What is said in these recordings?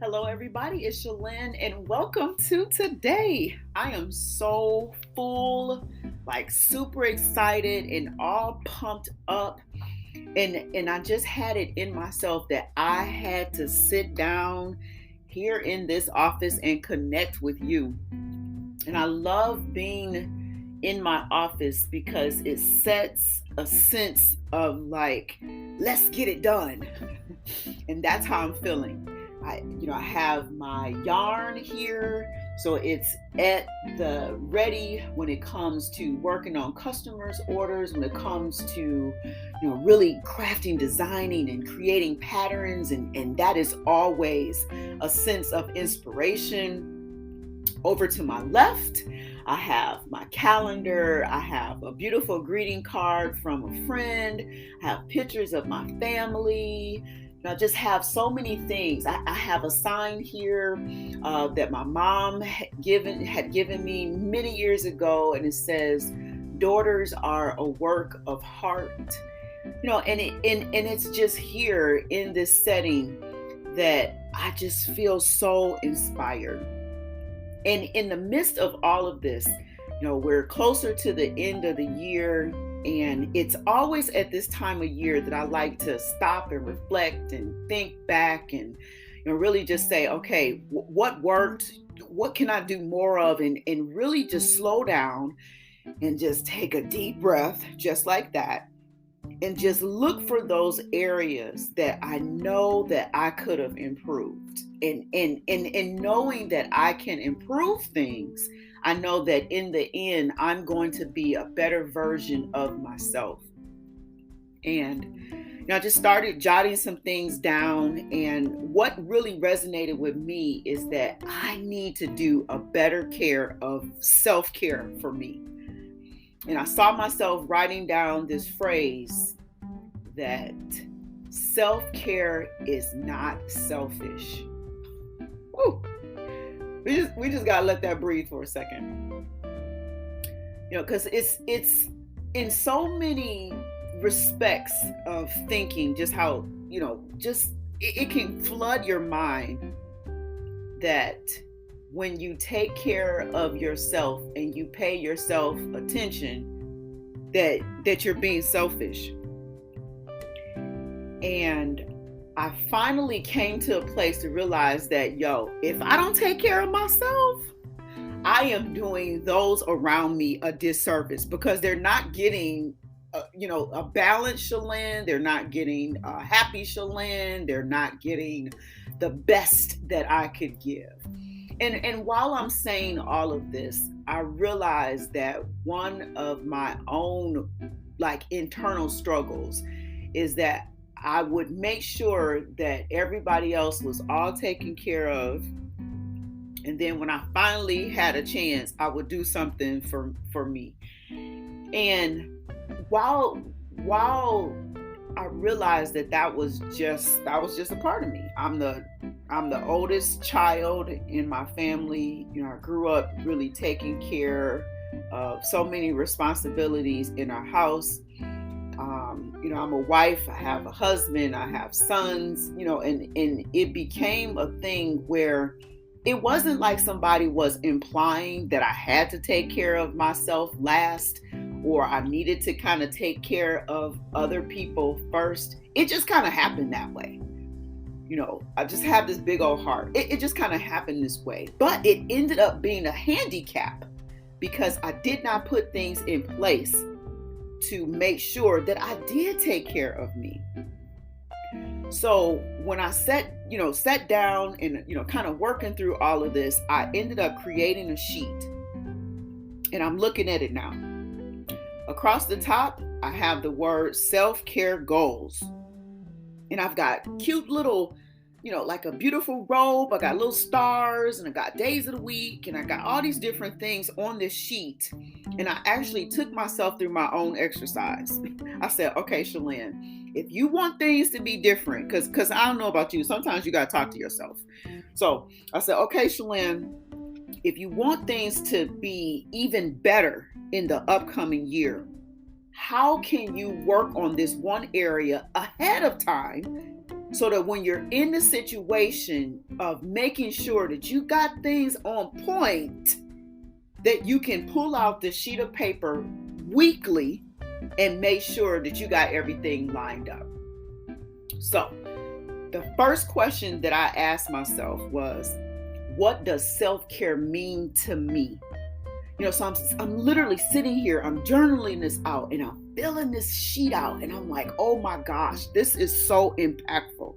Hello, everybody. It's Shalyn, and welcome to today. I am so full, like super excited and all pumped up. And I just had it in myself that I had to sit down here in this office and connect with you. And I love being in my office because it sets a sense of like, let's get it done. And that's how I'm feeling. I have my yarn here, so it's at the ready when it comes to working on customers' orders, when it comes to, really crafting, designing, and creating patterns, and that is always a sense of inspiration. Over to my left, I have my calendar. I have a beautiful greeting card from a friend. I have pictures of my family. I just have so many things. I have a sign here that my mom had given me many years ago, and it says, "Daughters are a work of heart." And it's just here in this setting that I just feel so inspired. And in the midst of all of this, we're closer to the end of the year. And it's always at this time of year that I like to stop and reflect and think back and really just say, okay, what worked? What can I do more of? And really just slow down and just take a deep breath, just like that. And just look for those areas that I know that I could have improved. And knowing that I can improve things, I know that in the end, I'm going to be a better version of myself. And I just started jotting some things down. And what really resonated with me is that I need to do a better care of self-care for me. And I saw myself writing down this phrase that self-care is not selfish. Woo. We just gotta let that breathe for a second. Because it's in so many respects of thinking, just how, it can flood your mind that when you take care of yourself and you pay yourself attention, that you're being selfish. And I finally came to a place to realize that, if I don't take care of myself, I am doing those around me a disservice because they're not getting, a balanced Shalyn. They're not getting a happy Shalyn. They're not getting the best that I could give. And while I'm saying all of this, I realize that one of my own internal struggles is that I would make sure that everybody else was all taken care of. And then when I finally had a chance, I would do something for me. And while I realized that was just a part of me. I'm the oldest child in my family. I grew up really taking care of so many responsibilities in our house. I'm a wife, I have a husband, I have sons, and it became a thing where it wasn't like somebody was implying that I had to take care of myself last or I needed to kind of take care of other people first. It just kind of happened that way. I just have this big old heart. It just kind of happened this way. But it ended up being a handicap because I did not put things in place to make sure that I did take care of me. So when I sat down and, kind of working through all of this, I ended up creating a sheet and I'm looking at it now. Across the top, I have the word self-care goals. And I've got cute little, like a beautiful robe. I got little stars and I got days of the week and I got all these different things on this sheet. And I actually took myself through my own exercise. I said, okay, Shalyn, if you want things to be different, because I don't know about you, sometimes you got to talk to yourself. So I said, okay, Shalyn, if you want things to be even better in the upcoming year, how can you work on this one area ahead of time so that when you're in the situation of making sure that you got things on point, that you can pull out the sheet of paper weekly and make sure that you got everything lined up. So the first question that I asked myself was, what does self-care mean to me? So I'm literally sitting here, I'm journaling this out, and I'm filling this sheet out, and I'm like, oh my gosh, this is so impactful.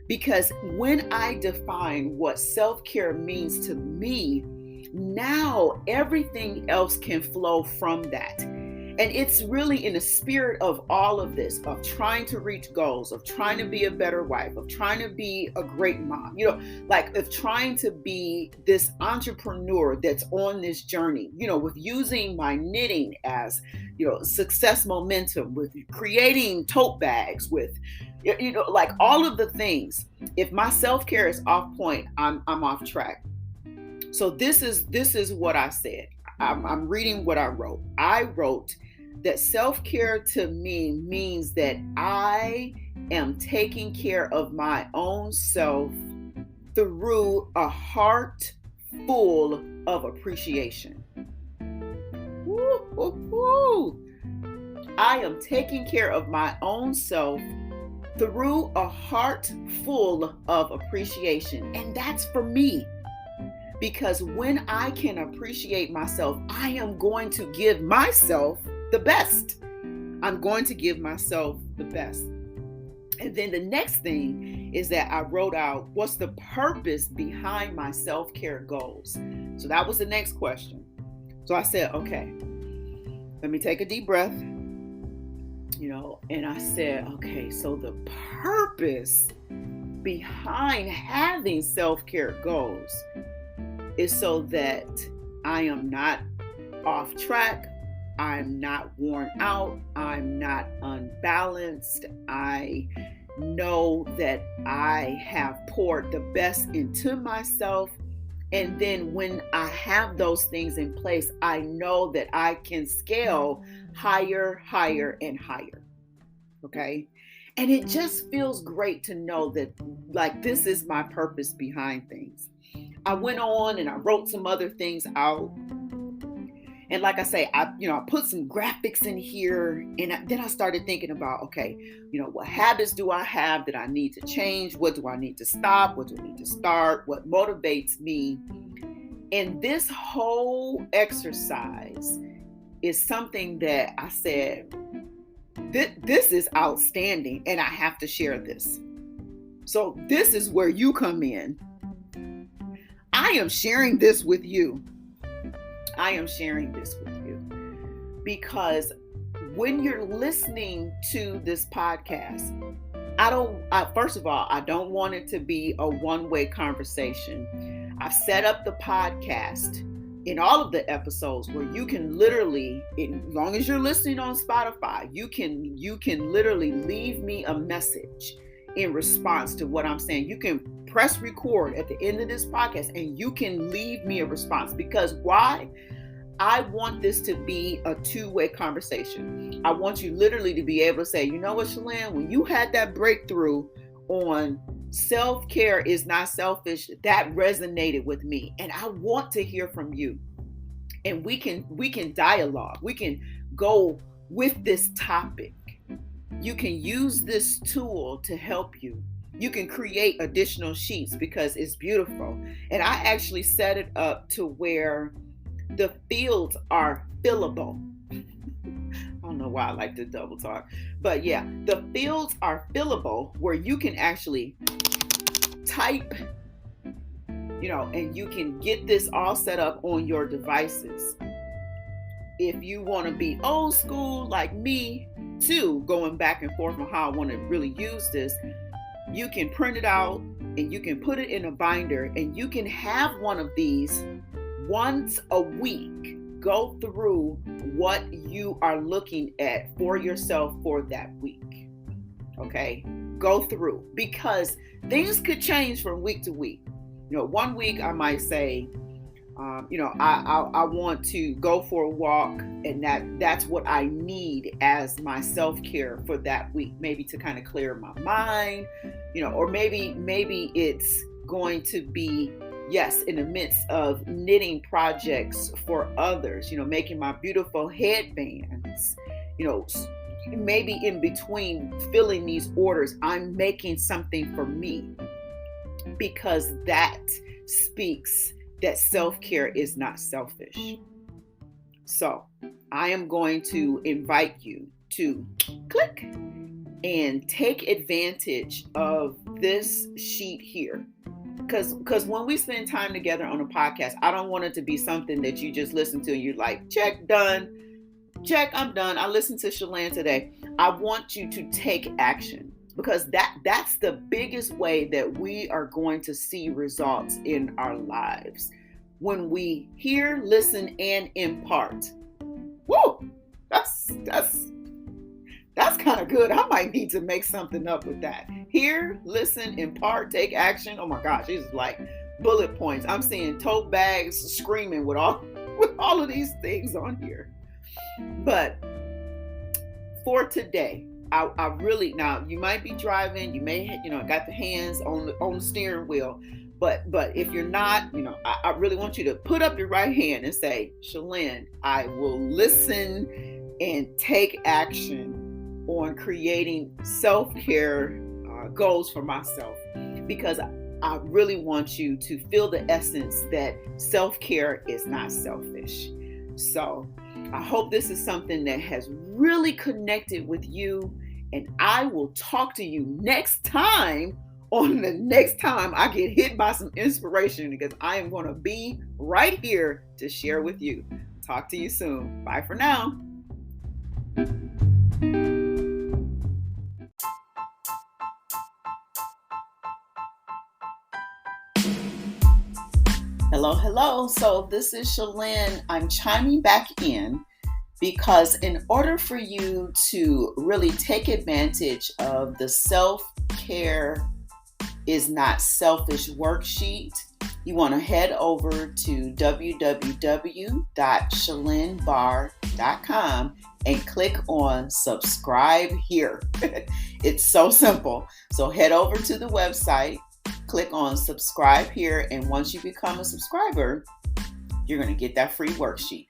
Because when I define what self-care means to me, now everything else can flow from that. And it's really in the spirit of all of this, of trying to reach goals, of trying to be a better wife, of trying to be a great mom, of trying to be this entrepreneur that's on this journey, with using my knitting as, success momentum, with creating tote bags, with, all of the things. If my self-care is off point, I'm off track. So this is what I said. I'm reading what I wrote. I wrote that self-care to me means that I am taking care of my own self through a heart full of appreciation. Woo, woo, woo. I am taking care of my own self through a heart full of appreciation. And that's for me. Because when I can appreciate myself, I am going to give myself the best. I'm going to give myself the best. And then the next thing is that I wrote out, what's the purpose behind my self-care goals? So that was the next question. So I said, okay, let me take a deep breath, and I said, okay, so the purpose behind having self-care goals is so that I am not off track, I'm not worn out, I'm not unbalanced. I know that I have poured the best into myself. And then when I have those things in place, I know that I can scale higher, higher, and higher. Okay? And it just feels great to know that, this is my purpose behind things. I went on and I wrote some other things out. And like I say, I put some graphics in here, and then I started thinking about, okay, what habits do I have that I need to change? What do I need to stop? What do I need to start? What motivates me? And this whole exercise is something that I said, this is outstanding, and I have to share this. So this is where you come in. I am sharing this with you. Because when you're listening to this podcast, first of all, I don't want it to be a one-way conversation. I've set up the podcast in all of the episodes where you can literally, as long as you're listening on Spotify, you can literally leave me a message in response to what I'm saying. You can press record at the end of this podcast and you can leave me a response. Because why? I want this to be a two-way conversation. I want you literally to be able to say, you know what, Shalane, when you had that breakthrough on self-care is not selfish, that resonated with me. And I want to hear from you. And we can dialogue. We can go with this topic. You can use this tool to help you. You can create additional sheets because it's beautiful. And I actually set it up to where the fields are fillable. I don't know why I like to double talk, but yeah, the fields are fillable where you can actually type, and you can get this all set up on your devices. If you want to be old school like me too, going back and forth on how I want to really use this, you can print it out and you can put it in a binder, and you can have one of these once a week. Go through what you are looking at for yourself for that week. Okay? Go through, because things could change from week to week. 1 week I might say, I want to go for a walk, and that's what I need as my self-care for that week, maybe to kind of clear my mind, or maybe it's going to be, yes, in the midst of knitting projects for others, making my beautiful headbands, maybe in between filling these orders, I'm making something for me, because that speaks that self-care is not selfish. So I am going to invite you to click and take advantage of this sheet here. Because when we spend time together on a podcast, I don't want it to be something that you just listen to and you're like, check, done. Check, I'm done. I listened to Shalane today. I want you to take action, because that's the biggest way that we are going to see results in our lives. When we hear, listen, and impart. Woo! That's kind of good. I might need to make something up with that. Hear, listen, impart, take action. Oh my gosh, these are like bullet points. I'm seeing tote bags screaming with all of these things on here. But for today, I really, now you might be driving, you may got the hands on the steering wheel, but if you're not, I really want you to put up your right hand and say, Shalane, I will listen and take action on creating self-care goals for myself, because I really want you to feel the essence that self-care is not selfish. So I hope this is something that has really connected with you, and I will talk to you next time on the next time I get hit by some inspiration, because I am going to be right here to share with you. Talk to you soon. Bye for now. Hello. So this is Shalane. I'm chiming back in because in order for you to really take advantage of the self-care is not selfish worksheet, you want to head over to www.shalanebarr.com and click on subscribe here. It's so simple. So head over to the website, click on subscribe here, and once you become a subscriber, you're going to get that free worksheet.